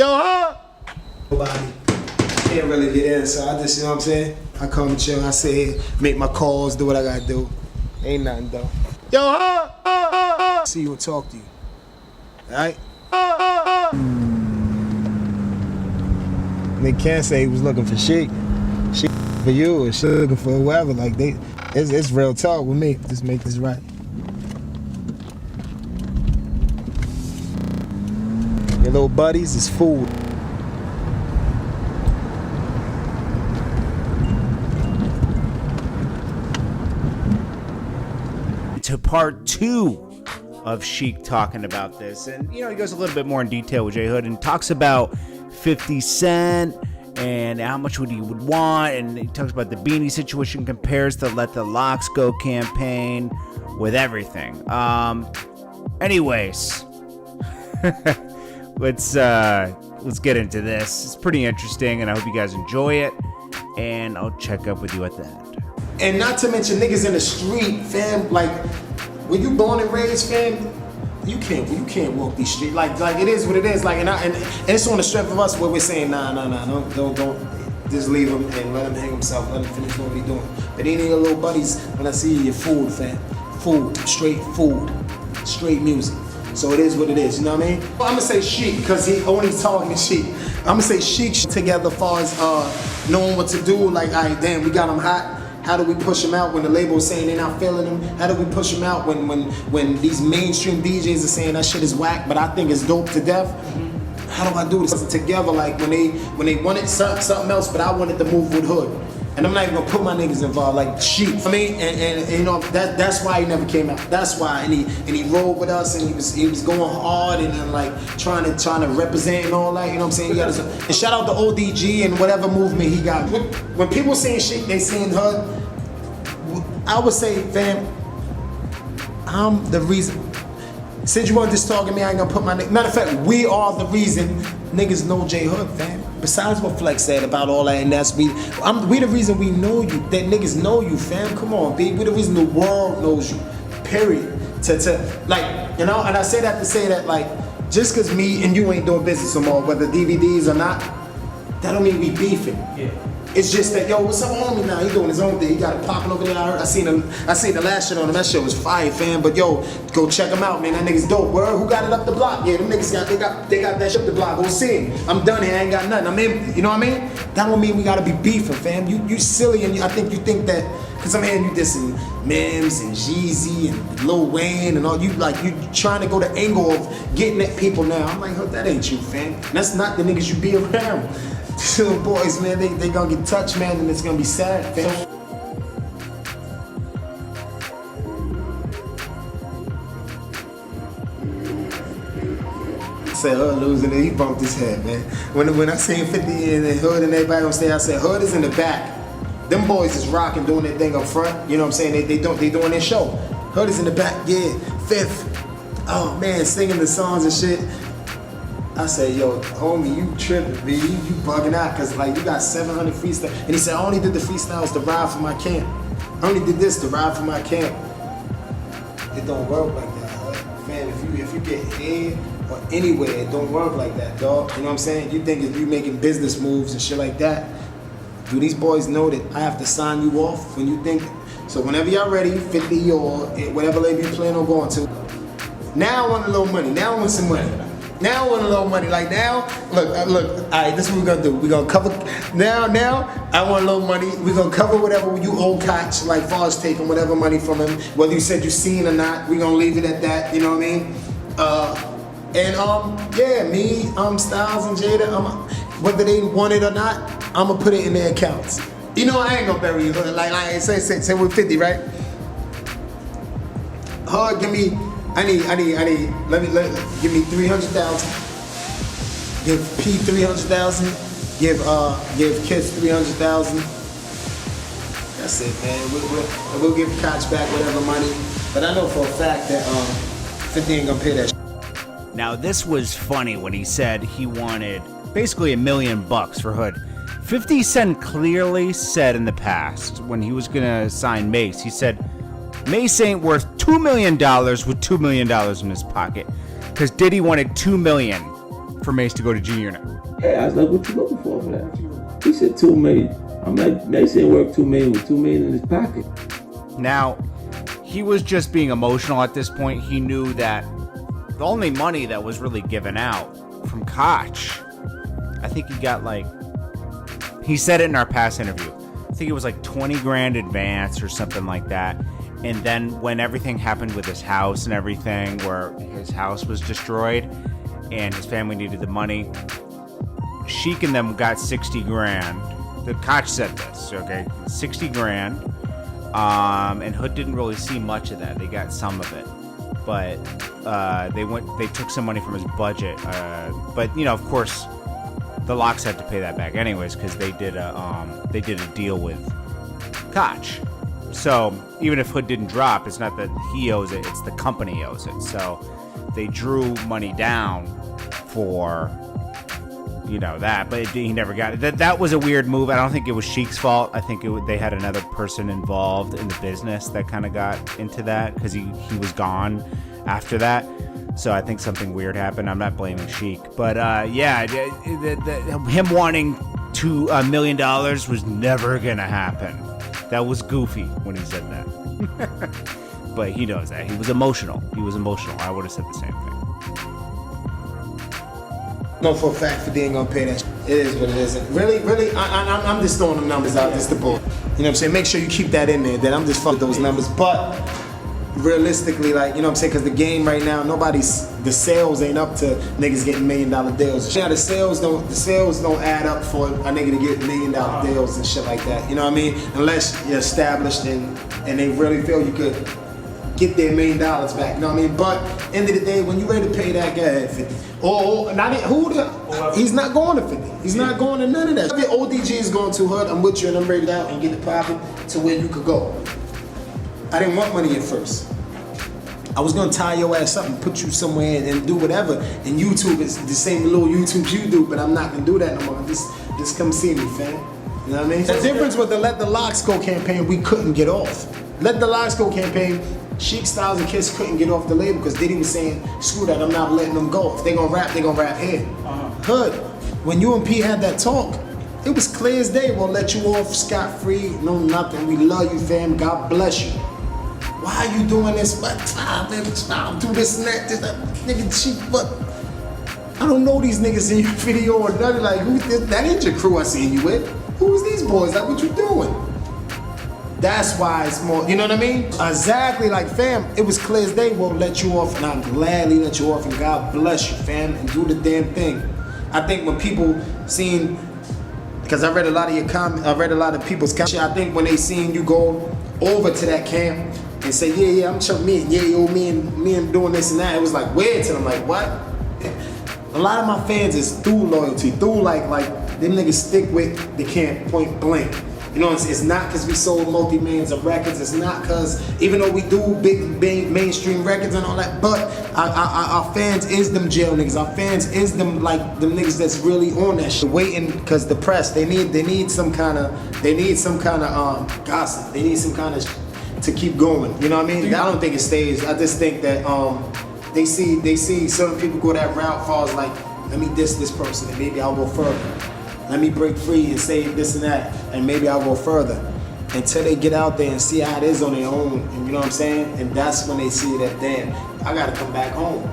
Yo, huh? Nobody can't really get in, so I just, you know what I'm saying? I come and chill, I sit here, make my calls, do what I gotta do. Ain't nothing though. Yo, huh? See you and talk to you. Alright? They can't say he was looking for Sheek. Sheek for you or Sheek looking for whoever. Like it's real talk with me. Just make this right. Your little buddies is food. To part 2 of Sheek talking about this, and you know, he goes a little bit more in detail with J Hood and talks about 50 Cent and how much he would want, and he talks about the Beanie situation, compares the Let the Locks Go campaign with everything. Anyways, let's get into this. It's pretty interesting, and I hope you guys enjoy it, and I'll check up with you at the end. And not to mention niggas in the street, fam. Like when you born and raised, fam, you can't walk these streets. Like it is what it is. Like and it's on the strength of us where we're saying nah, don't just leave him and let him hang himself. Let him finish what he doing. But any of your little buddies, when I see you, your food, fam, food, straight music. So it is what it is. You know what I mean? Well, I'm gonna say Sheek because he only talking to Sheek. I'm gonna say Sheek together as far as knowing what to do. Like, all right, damn, we got him hot. How do we push them out when the label is saying they're not feeling them? How do we push them out when these mainstream DJs are saying that shit is whack, but I think it's dope to death? How do I do this together? Like when they wanted something else, but I wanted to move with Hood, and I'm not even gonna put my niggas involved like Sheek. I mean, and you know that's why he never came out. That's why, and he rolled with us, and he was going hard and like trying to represent and all that. You know what I'm saying? And shout out to ODG and whatever movement he got. When people saying Sheek, they saying Hood. I would say, fam, I'm the reason. Since you want this talking to me, I ain't gonna put my nigga. Matter of fact, we are the reason niggas know J Hood, fam. Besides what Flex said about all that, and that's we the reason we know you. That niggas know you, fam. Come on, B. We the reason the world knows you. Period. To like, you know, and I say that to say that like, just cause me and you ain't doing business no more, whether DVDs or not, that don't mean we beefing. Yeah. It's just that, yo, what's up, homie? Now he doing his own thing. He got it popping over there. I seen the last shit on him. That shit was fire, fam. But yo, go check him out, man. That nigga's dope. Word, who got it up the block? Yeah, them niggas they got that shit up the block. Go see him. I'm done here. I ain't got nothing. I'm empty. You know what I mean? That don't mean we gotta be beefing, fam. You silly, and I think you think that because I'm hearing you dissing Mims and Jeezy and Lil Wayne and all. You trying to go the angle of getting at people now. I'm like, that ain't you, fam. That's not the niggas you be around. Little boys, man, they gonna get touched, man, and it's gonna be sad, fam. Said Hood losing it, he bumped his head, man. When I seen 50 and Hood and everybody on stage, I said Hood is in the back. Them boys is rocking, doing their thing up front. You know what I'm saying? They doing their show. Hood is in the back, yeah. Fifth, oh man, singing the songs and shit. I said, yo, homie, you tripping, B. You bugging out, cause like you got 700 freestyles. And he said, I only did the freestyles to ride for my camp. I only did this to ride for my camp. It don't work like that, huh? Man, if you get here or anywhere, it don't work like that, dog. You know what I'm saying? You think if you making business moves and shit like that, do these boys know that I have to sign you off when you think? So whenever y'all ready, 50 or whatever label you plan on going to. Now I want a little money. Now I want some money. Now I want a little money. Like now, look, all right, this is what we're gonna do. We're gonna cover, now, I want a little money. We're gonna cover whatever you owe Koch, like far as taking whatever money from him, whether you said you seen or not, we're gonna leave it at that, you know what I mean? Yeah, me, Styles and Jada, whether they want it or not, I'm gonna put it in their accounts. You know, I ain't gonna bury you, like say we're 50, right? Give me, I need, give me 300,000. Give P 300,000. Give Kids 300,000. That's it, man. We'll give Koch back whatever money. But I know for a fact that 50 ain't gonna pay that. Now this was funny when he said he wanted basically $1 million for Hood. 50 Cent clearly said in the past when he was gonna sign Mace, he said Mace ain't worth $2 million with $2 million in his pocket, because Diddy wanted $2 million for Mace to go to G-Unit. Yeah, I was like, what you looking for that? He said $2 million. I'm like, Mace ain't worth $2 million with $2 million in his pocket. Now, he was just being emotional at this point. He knew that the only money that was really given out from Koch, I think he got like, he said it in our past interview, I think it was like 20 grand advance or something like that. And then when everything happened with his house and everything, where his house was destroyed and his family needed the money, Sheek and them got 60 grand. The Koch said this, okay? 60 grand. And Hood didn't really see much of that. They got some of it. But they took some money from his budget. But you know, of course, the Locks had to pay that back anyways, because they did a deal with Koch. So even if Hood didn't drop, it's not that he owes it, it's the company owes it. So they drew money down for, you know, that, but he never got it. That was a weird move. I don't think it was Sheek's fault. I think they had another person involved in the business that kind of got into that, because he was gone after that. So I think something weird happened. I'm not blaming Sheek, but yeah, him wanting $2 million was never gonna happen. That was goofy when he said that. But he knows that. He was emotional. I would have said the same thing. No, for a fact, for ain't gonna pay that. It is what it is. Really, I'm just throwing them numbers out, just the bull. You know what I'm saying? Make sure you keep that in there. That I'm just fucking those numbers. But realistically, like, you know what I'm saying? Because the game right now, the sales ain't up to niggas getting $1 million deals. Yeah, the sales don't add up for a nigga to get $1 million deals and shit like that. You know what I mean? Unless you're established and they really feel you could get their $1 million back. You know what I mean? But end of the day, when you ready to pay that guy 50, he's not going to 50. He's not going to none of that. If your ODG is going to Hood, I'm with you and I'm ready to out and get the profit to where you could go. I didn't want money at first. I was gonna tie your ass up and put you somewhere and do whatever. And YouTube is the same little YouTubes you do, but I'm not gonna do that no more. Just come see me, fam. You know what I mean? The difference with the Let the Locks Go campaign, we couldn't get off. Let the Locks Go campaign, Sheek, Styles, and Kiss couldn't get off the label because Diddy was saying, screw that, I'm not letting them go. If they gonna rap here. Hood, when you and P had that talk, it was clear as day. We'll let you off scot-free, no nothing. We love you, fam. God bless you. Why are you doing this? What time, man? I'll do this and that. This, that. Nigga, Sheek, what? I don't know these niggas in your video or nothing. Like, who's this? That ain't your crew I seen you with. Who's these boys? Like, what you doing? That's why it's more, you know what I mean? Exactly, like, fam, it was clear as day. We'll let you off, and I'll gladly let you off, and God bless you, fam, and do the damn thing. I think when people seen, because I read a lot of your comments, I read a lot of people's comments, I think when they seen you go over to that camp and say, yeah, I'm Chuck me and doing this and that, it was like weird to them, like, what? A lot of my fans is through loyalty, through like them niggas stick with the camp point blank. You know, it's not because we sold multi-millions of records. It's not because, even though we do big mainstream records and all that, but our fans is them jail niggas. Our fans is them niggas that's really on that shit. Waiting because the press, they need some kind of gossip. They need some kind of to keep going. You know what I mean? I don't think it stays. I just think that they see certain people go that route, falls like, let me diss this person and maybe I'll go further. Let me break free and say this and that, and maybe I'll go further. Until they get out there and see how it is on their own, and you know what I'm saying? And that's when they see that, damn, I gotta come back home.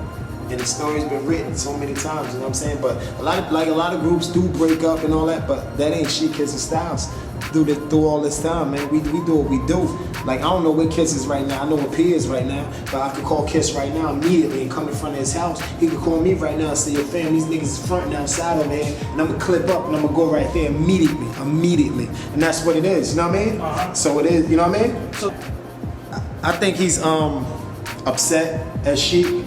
And the story's been written so many times, you know what I'm saying? But a lot of groups do break up and all that, but that ain't Sheek, Kiss, and Styles. Through all this time, man, we do what we do. Like, I don't know where Kiss is right now. I know where P is right now, but I could call Kiss right now immediately and come in front of his house. He could call me right now and say, yo, fam, these niggas is fronting outside over here, and I'm gonna clip up and I'm gonna go right there immediately. And that's what it is, you know what I mean? So it is, you know what I mean? So I think he's upset at Sheek.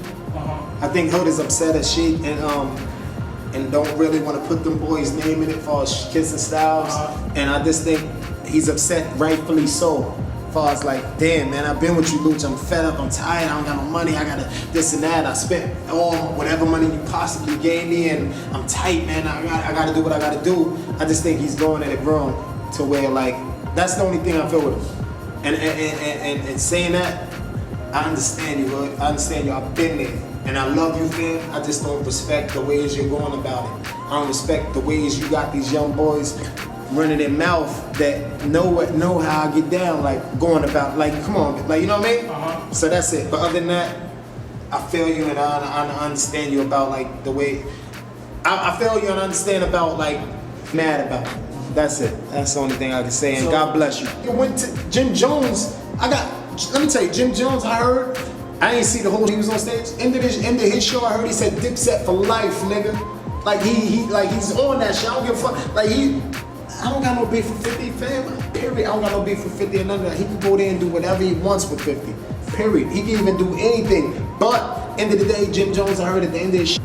I think Hood is upset at Sheek and don't really want to put them boys' name in it for Kiss and Styles. And I just think he's upset, rightfully so. Far as like, damn, man, I've been with you, Louch. I'm fed up, I'm tired, I don't got no money, I gotta this and that. I spent all whatever money you possibly gave me, and I'm tight, man. I gotta do what I gotta do. I just think he's going at it wrong to where, like, that's the only thing I feel with him. And saying that, I understand you, Hood. I understand you. I've been there. And I love you, fam. I just don't respect the ways you're going about it. I don't respect the ways you got these young boys running their mouth that know how I get down, like going about, like come on, like you know what I mean? So that's it. But other than that, I feel you and I understand you about like the way. I feel you and understand about like mad about it. That's it. That's the only thing I can say. And so, God bless you. You went to Jim Jones. Let me tell you, Jim Jones. I heard. I didn't see the whole. He was on stage. End of his show, I heard he said Dipset for life, nigga. Like he's on that shit. I don't give a fuck. Like I don't got no beef for 50, fam. Period. I don't got no beef for 50 or none of that. He can go there and do whatever he wants with 50. Period. He can even do anything. But end of the day, Jim Jones, I heard at the end of his shit,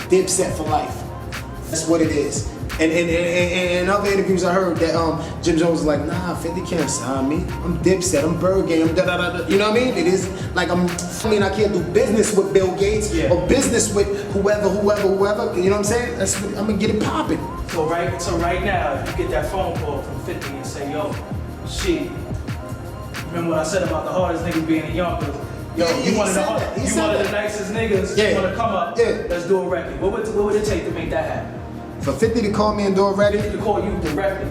Dipset for life. That's what it is. And in other interviews I heard that Jim Jones was like, nah, 50 can't sign me. I'm Dipset, I'm Bird Game, I'm da-da-da-da. You know what I mean? It is like I can't do business with Bill Gates or business with whoever. You know what I'm saying? That's what, I'm gonna get it popping. So right now, if you get that phone call from 50 and say, yo, Sheek, remember what I said about the hardest niggas being in Yonkers? Yo, you one of the nicest niggas. You wanna come up? Let's do a record. What would it take to make that happen? For 50 to call me and do it ready? To call you directly.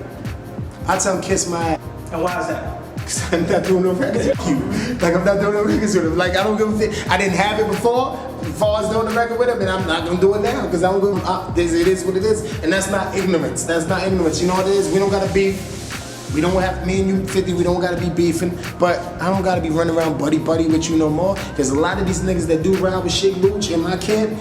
I tell him kiss my ass. And why is that? Cause I'm not doing no records with you. Like I'm not doing no records with him. Like I don't give a fuck. I didn't have it before. Before I was doing the record with him, and I'm not gonna do it now because I don't go. It is what it is, and that's not ignorance. That's not ignorance. You know what it is? We don't gotta beef. We don't have me and you 50. We don't gotta be beefing. But I don't gotta be running around buddy with you no more. There's a lot of these niggas that do ride with Sheek Louch in my camp.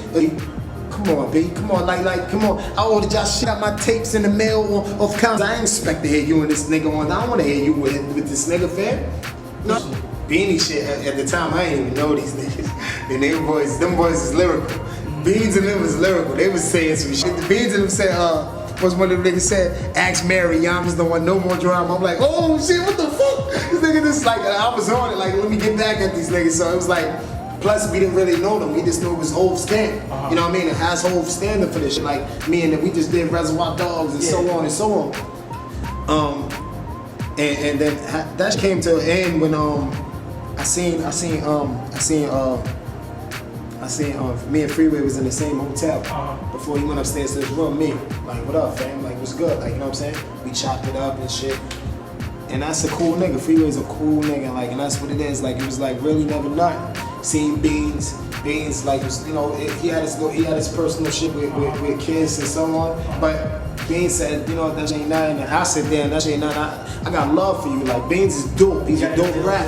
Come on, B. Come on, like, come on. I ordered y'all shit out my tapes in the mail off counts. I ain't expect to hear you and this nigga on. I don't want to hear you with this nigga, fam. No. Beanie shit at the time, I didn't even know these niggas. And them boys is lyrical. Beans and them was lyrical. They was saying some shit. The Beans and them said, what's one of them niggas said? Ask Mary, y'all just don't want no more drama. I'm like, oh shit, what the fuck? This nigga just like, I was on it, like, let me get back at these niggas. So it was like, plus, we didn't really know them. We just knew it was Hove's camp. You know what I mean? It has Hove standing for this shit. Like me and we just did Reservoir Dogs and so on and so on. And then that came to an end when I seen me and Freeway was in the same hotel before he went upstairs to his room. Me, like, what up, fam? Like, what's good? Like, you know what I'm saying? We chopped it up and shit. And that's a cool nigga. Freeway's a cool nigga, like, and that's what it is. Like, it was like really never nothing. Seeing Beans, like, you know, he had his personal shit with kids and so on. But Beans said, you know, that ain't nothing. And I said, damn, that ain't nothing. I got love for you. Like, Beans is dope. He's a dope rap.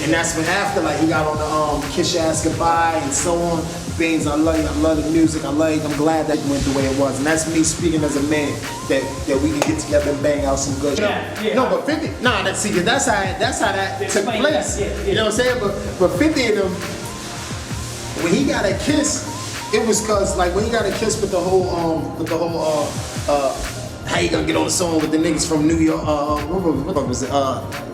And that's when after, like, he got on the Kiss Your Ass Goodbye and so on. Beans, I love you. I love the music. I'm glad that it went the way it was. And that's me speaking as a man that we can get together and bang out some good shit. No, but 50, nah, that's how that took place. You know what I'm saying? But 50 of them, when he got a kiss, it was cause like when he got a kiss with the whole how you gonna get on the song with the niggas from New York, what was it?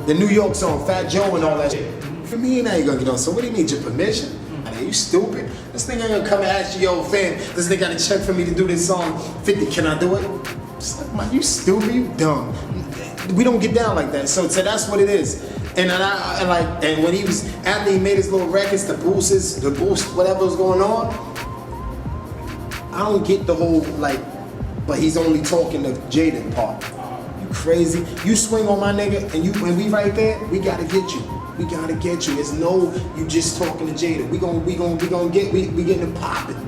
The New York song, Fat Joe and all that shit. For me, now you gonna get on. So what do you need, your permission? You stupid. This nigga ain't gonna come and ask you, yo, fam, this nigga got a check for me to do this song. 50, can I do it? It's like, man, you stupid, you dumb. We don't get down like that. So that's what it is. And when he was, after he made his little records, the boost, whatever was going on, I don't get the whole, like, but he's only talking the Jaden part. You crazy. You swing on my nigga, and we right there, we gotta get you. We gotta get you. It's no, you just talking to Jada. We getting it popping.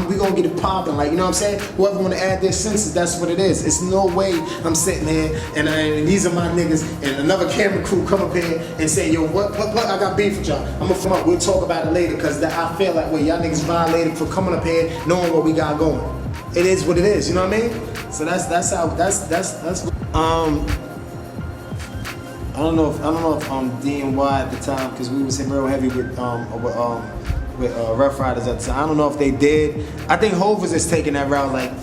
We gonna get it popping. Like, you know what I'm saying? Whoever wanna add their senses, that's what it is. It's no way I'm sitting there and these are my niggas and another camera crew come up here and say, yo, what, I got beef with y'all. I'm gonna come up, we'll talk about it later, cause I feel like, well, y'all niggas violated for coming up here knowing what we got going. It is what it is, you know what I mean? So that's I don't know if DNY at the time, because we was real heavy with Rough Riders at the time. I don't know if they did. I think Hov was just taking that route, like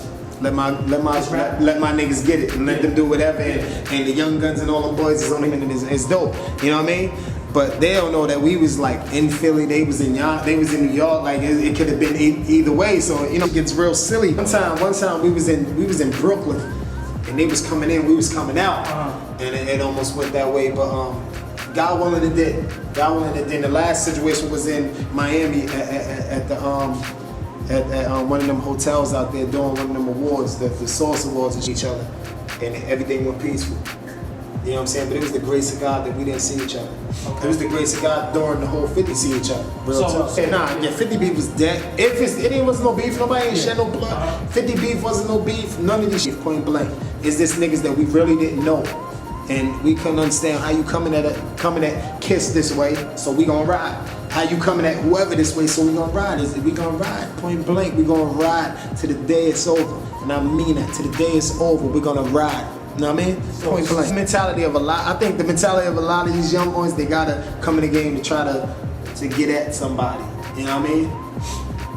let my niggas get it and let them do whatever. And the Young Guns and all the boys is on him and it's dope. You know what I mean? But they don't know that we was like in Philly, they was in New York. Like it could have been either way. So you know, it gets real silly. One time we was in Brooklyn. And they was coming in, we was coming out, and it almost went that way. But God willing it did. God willing it did. The last situation was in Miami at one of them hotels out there doing one of them awards, the Source Awards with each other, and everything went peaceful. You know what I'm saying? But it was the grace of God that we didn't see each other. Okay. It was the grace of God during the whole 50 see each other. Real talk. Yeah, 50 beef was dead. It was no beef, nobody ain't shed no blood. 50 beef wasn't no beef, none of this shit, point blank. It's this niggas that we really didn't know. And we couldn't understand how you coming at Kiss this way, so we gonna ride. How you coming at whoever this way, so we gonna ride. We gonna ride, point blank, we gonna ride to the day it's over. And I mean that, to the day it's over, we gonna ride. You know what I mean? Point blank. The mentality of I think the mentality of a lot of these young boys, they gotta come in the game to try to get at somebody. You know what I mean?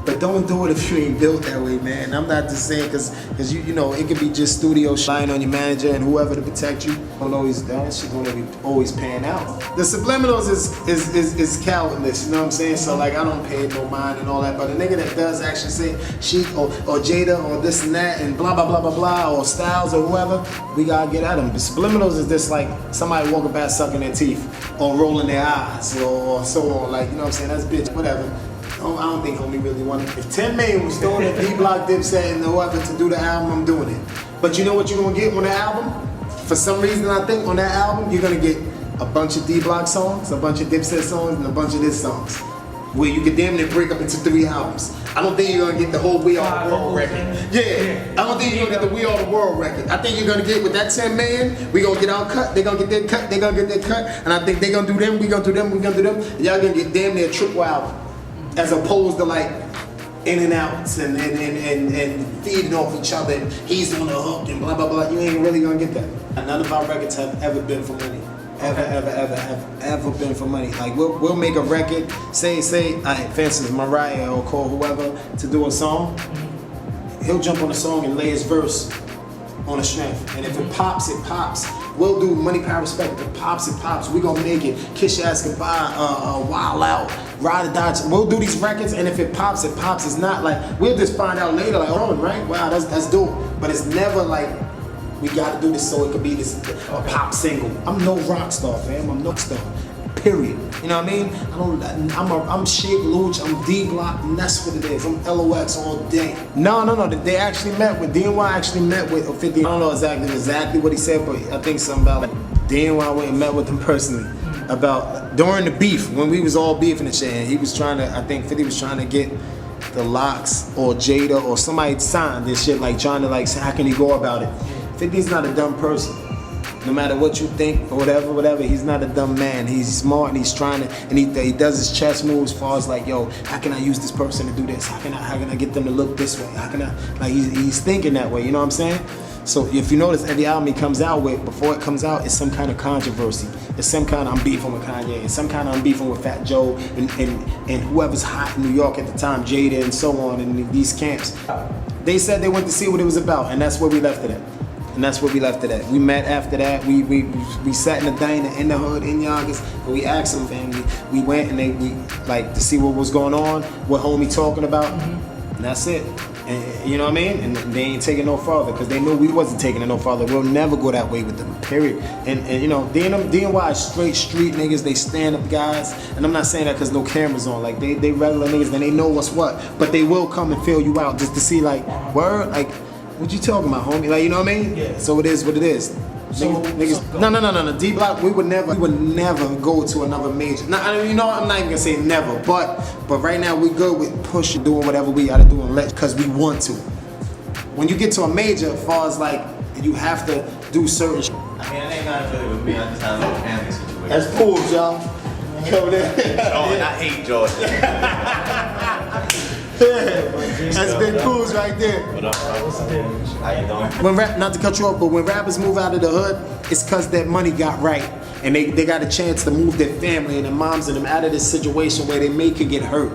But don't do it if you ain't built that way, man. I'm not just saying because you know, it could be just studio relying on your manager and whoever to protect you. Don't always, that shit don't always pan out. The subliminals is cowardless, you know what I'm saying? So like, I don't pay no mind and all that, but a nigga that does actually say Sheek or Jada or this and that and blah blah blah blah blah or Styles or whoever, we gotta get at them. The subliminals is just like somebody walking past sucking their teeth or rolling their eyes or so on, like, you know what I'm saying? That's bitch, whatever. I don't think homie really wanted it. If 10 million was throwing at D-Block, Dipset, and whoever to do the album, I'm doing it. But you know what you're gonna get on the album? For some reason, I think on that album, you're gonna get a bunch of D-Block songs, a bunch of Dipset songs, and a bunch of this songs. Where you could damn near break up into 3 albums. I don't think you're gonna get the whole We Are the World record. Yeah, I don't think you're gonna get the We Are the World record. I think you're gonna get with that 10 million, we gonna get our cut, they gonna get their cut, they gonna get their cut, and I think they gonna do them, we gonna do them, we gonna do them. And y'all gonna get damn near a triple album. As opposed to like in and outs and feeding off each other and he's on the hook and blah blah blah. You ain't really gonna get that. None of our records have ever been for money. Ever been for money. Like we'll make a record, say, alright, for instance, Mariah or call whoever to do a song. He'll jump on the song and lay his verse on a strength. And if it pops, it pops. We'll do Money, Power, Respect. If it pops, it pops. We gonna make it. Kiss Your Ass Goodbye, Wild Out, Ride or Die. We'll do these records, and if it pops, it pops. It's not like, we'll just find out later, like, oh, right? Wow, that's dope. But it's never like, we gotta do this so it could be this a pop single. I'm no rock star, fam. I'm no star. Period. You know what I mean? I'm Sheek Louch, I'm D-Block, and that's what it is. I'm LOX all day. No. They actually met with, DNY actually met with 50. I don't know exactly what he said, but I think something about like, DNY went and met with him personally about, during the beef, when we was all beefing and shit, and he was trying to, I think 50 was trying to get the Locks or Jada or somebody signed this shit, like trying to like, how can he go about it? 50's not a dumb person. No matter what you think or whatever, he's not a dumb man. He's smart and he's trying to, and he does his chess moves as far as like, yo, how can I use this person to do this? How can I get them to look this way? How can I, like he's thinking that way, you know what I'm saying? So if you notice, every album he comes out with, before it comes out, it's some kind of controversy. It's some kind of I'm beefing with Kanye, it's some kind of I'm beefing with Fat Joe and whoever's hot in New York at the time, Jada and so on, in these camps. They said they went to see what it was about, and that's where we left it at. And that's where we left it at. We met after that. We sat in the diner in the hood in Yonkers, and we asked them, family. We went and we like to see what was going on, what homie talking about, and that's it. And you know what I mean? And they ain't taking no farther because they knew we wasn't taking it no farther. We'll never go that way with them. Period. And you know, DNY is straight street niggas. They stand up guys, and I'm not saying that because no cameras on. Like they regular niggas, and they know what's what. But they will come and fill you out just to see like word like. What you talking about, homie? Like, you know what I mean? Yeah. So it is what it is. So, niggas, no. D-Block, we would never go to another major. Now, you know, I'm not even gonna say never, but right now we good with pushing, doing whatever we gotta do and because we want to. When you get to a major, as far as like, you have to do certain shit. I mean, it ain't nothing really with me. I just have a little family situation. That's Paws, y'all. Over there. Jordan, I hate Jordan. That's big Paws right there. What up, bro? How you doing? When not to cut you off, but when rappers move out of the hood, it's cause that money got right. And they got a chance to move their family and their moms and them out of this situation where they make it get hurt.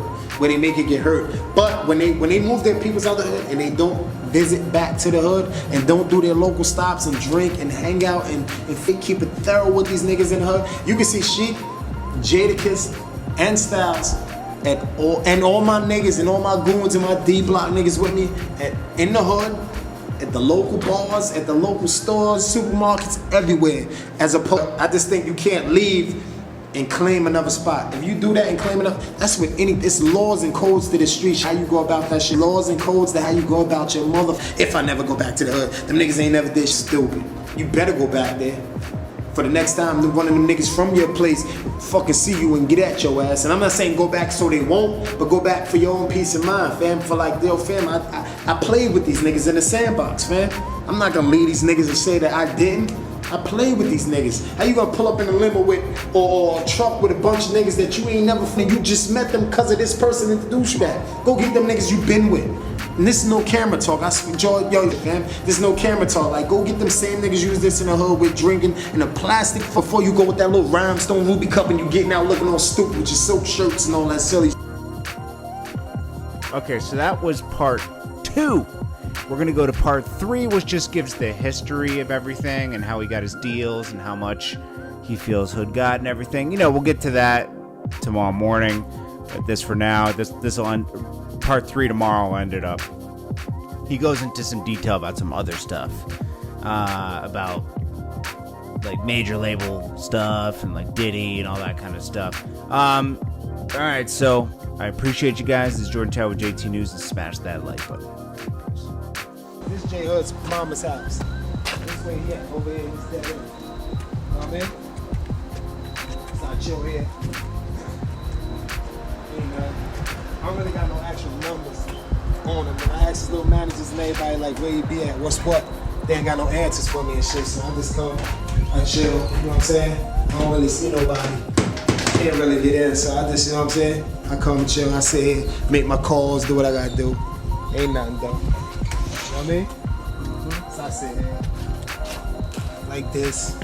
But when they move their peoples out of the hood and they don't visit back to the hood and don't do their local stops and drink and hang out and keep it thorough with these niggas in the hood, you can see Sheek, Jadakiss, and Styles and all my niggas and all my goons and my D-Block niggas with me in the hood, at the local bars, at the local stores, supermarkets, everywhere. I just think you can't leave and claim another spot. If you do that and claim enough, that's what it's laws and codes to the streets, how you go about that shit. Laws and codes to how you go about your mother. If I never go back to the hood, them niggas ain't never did stupid. You better go back there. For the next time, one of them niggas from your place fucking see you and get at your ass. And I'm not saying go back so they won't, but go back for your own peace of mind, fam. For like, yo, fam, I played with these niggas in the sandbox, fam. I'm not gonna leave these niggas and say that I didn't. I played with these niggas. How you gonna pull up in a limo with, or a truck with a bunch of niggas that you ain't never, you just met them because of this person in the douchebag. Go get them niggas you been with. And this is no camera talk. I speak, yo, fam, this is no camera talk. Like, go get them same niggas use this in the hood with drinking in a plastic before you go with that little rhinestone ruby cup and you getting out looking all stupid with your silk shirts and all that silly. Okay, so that was part 2. We're gonna go to part 3, which just gives the history of everything and how he got his deals and how much he feels Hood got and everything. You know, we'll get to that tomorrow morning. But this for now, this will end. Part 3 tomorrow will end it up. He goes into some detail about some other stuff, about like major label stuff and like Diddy and all that kind of stuff. All right, so I appreciate you guys. This is Jordan Tower with JT News, and smash that like button. This is J Hood's mama's house. This way here, over here, he's dead end. You know what I mean? It's not chill here. I don't really got no actual numbers on him. When I ask his little managers and everybody like where you be at, what's what, they ain't got no answers for me and shit. So I just come, I chill, you know what I'm saying? I don't really see nobody. Can't really get in, so I just, you know what I'm saying? I come chill, I sit here, make my calls, do what I gotta do. Ain't nothing though. You know what I mean? So I sit here like this.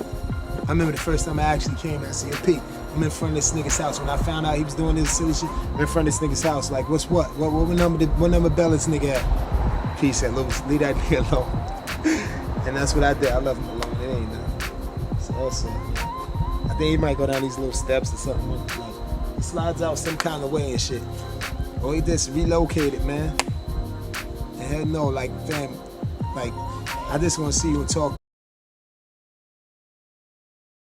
I remember the first time I actually came and I see a peep. I'm in front of this nigga's house. When I found out he was doing this silly shit, I'm in front of this nigga's house. Like, what's what? What number bell this nigga at? He said, leave that nigga alone. And that's what I did. I left him alone. It ain't nothing. It's awesome. I think he might go down these little steps or something. Like, he slides out some kind of way and shit. Or he just relocated, man. And hell no, like, fam, like, I just want to see you and talk.